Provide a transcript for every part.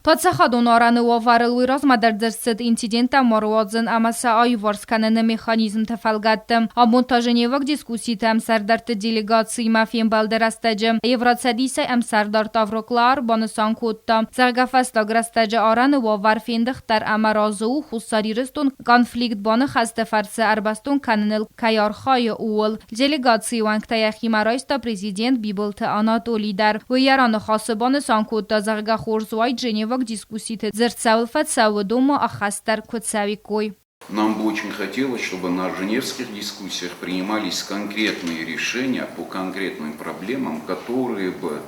Tatsakhadon arany wavarılwy rozmadardırsit incidenta morwadzın amasa ayvarskany mechanizm tefalgattım. A montażeniewak dyskusji tem serdarty delegacji mafien balderastacı. Evratsadisa em serdart avroklar banısan kodta. Zergafasta grastacı arany wavar fendixtar amarazu hussaririston konflikt banı xastefarsı arbaston kanınıl kayarxay oğul. Delegacji wankta ximaraysta prezident Bibolta Anatoli dar. Ve yaranı xası banısan kodta zerga xorzway Женевак дискуссии зерцалфат саводома ахастар коцавикой. Нам бы очень хотелось, чтобы на женевских дискуссиях принимались конкретные решения по конкретным проблемам, которые бы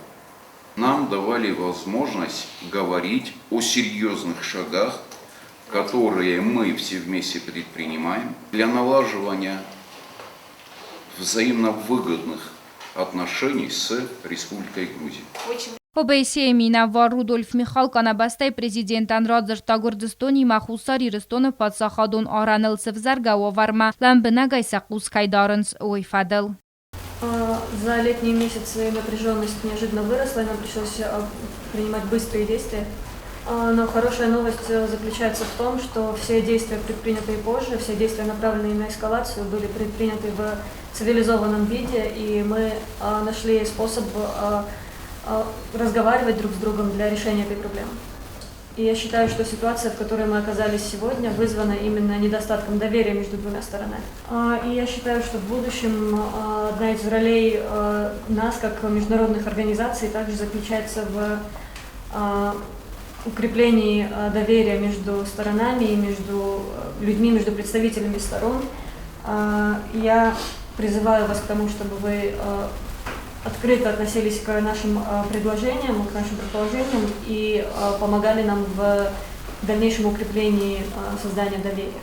нам давали возможность говорить о серьезных шагах, которые мы все вместе предпринимаем для налаживания взаимно выгодных отношений с Республикой Грузия. Побесие Минава Рудольф Михал Канабастай президентан Радзырта Гурдистони махусари Ристона Патсахадон Аранылсов Заргава Варма Ламбенагайса Кускайдаренс Ойфадел. За летние месяцы напряженность неожиданно выросла, и нам пришлось принимать быстрые действия. Но хорошая новость заключается в том, что все действия, предпринятые позже, все действия, направленные на эскалацию, были предприняты в цивилизованном виде, и мы нашли способ разговаривать друг с другом для решения этой проблемы. И я считаю, что ситуация, в которой мы оказались сегодня, вызвана именно недостатком доверия между двумя сторонами. И я считаю, что в будущем одна из ролей нас, как международных организаций, также заключается в укреплении доверия между сторонами и между людьми, между представителями сторон. Я призываю вас к тому, чтобы вы открыто относились к нашим предложениям, к нашим предположениям и помогали нам в дальнейшем укреплении создания доверия.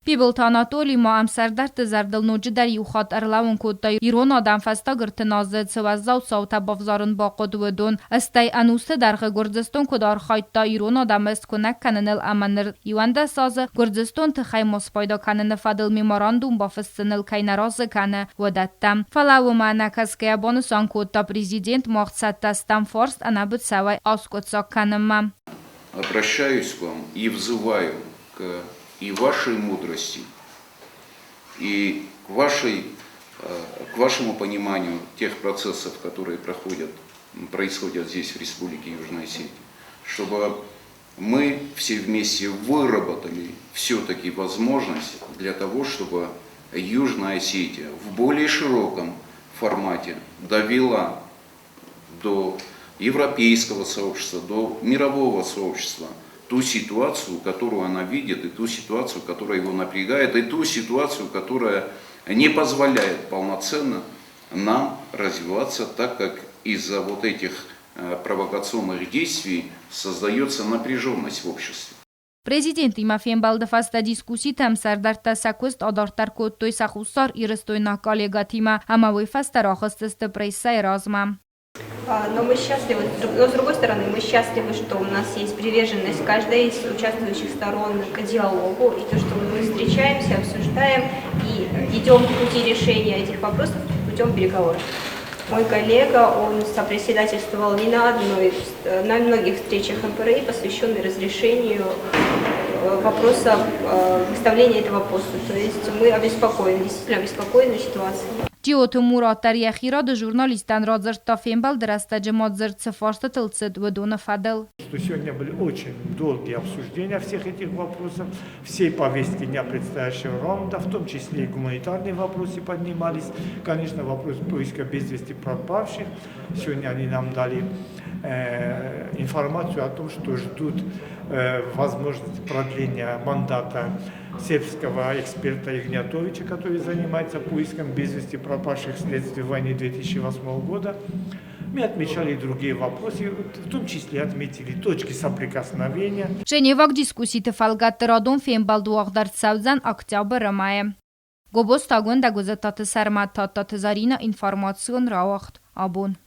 Bibolta Anatoli ma am serdart zardilnoji dar yuxat erlawun kodda Iran adam fasta girtinazı tsvazzaw sawta bavzarın baqodvedon astay anuste dargı Gurdiston kodar khaytta Iran adam est konak kananel amanir yuanda sazı Gurdiston tıxay mospayda kanını fadil memorandum bafısınıl kaynarazı kanı wadattam. Falawu manakaskaya bonusan kodda prezident maqsadta Stamforst anabut savay askotsak kanımam. Обращаюсь к вам и взываю к и вашей мудрости, и к вашему пониманию тех процессов, которые происходят здесь, в Республике Южная Осетия, чтобы мы все вместе выработали все-таки возможность для того, чтобы Южная Осетия в более широком формате довела до европейского сообщества, до мирового сообщества ту ситуацию, которую она видит, и ту ситуацию, которая его напрягает, и ту ситуацию, которая не позволяет полноценно нам развиваться, так как из-за вот этих провокационных действий создается напряженность в обществе. Президент Имафен Балдафаста дискуссии там сардарта сакуст адарттар коттой сахуссар ирыстойна коллегатима, амавой фастарахастысты прейсай разма. Но мы счастливы, но с другой стороны, мы счастливы, что у нас есть приверженность каждой из участвующих сторон к диалогу, и то, что мы встречаемся, обсуждаем и идем по пути решения этих вопросов путем переговоров. Мой коллега, он сопредседательствовал не на многих встречах МПРИ, посвященных разрешению вопроса выставления этого поста. То есть мы обеспокоены, действительно обеспокоены ситуацией. Тиоту Мураттар Яхирада журналистан Радзырта Фембал Драстаджи Мадзырцы Фарстатылцит Ведона Фадел. Сегодня были очень долгие обсуждения всех этих вопросов, всей повестки дня предстоящего раунда, в том числе и гуманитарные вопросы поднимались. Конечно, вопрос поиска без вести пропавших. Сегодня они нам дали информацию о том, что ждут возможности продления мандата сербского эксперта Игнятовича, который занимается поиском без вести пропавших вследствие войны 2008 года. Мы отмечали и другие вопросы, в том числе отметили точки соприкосновения. Женевак дискуссии фалгатты радон фембалдуагдар савзан октябрь мая. Гобос тагон дагузататы сармат тататы зарина информацион рауахт абон.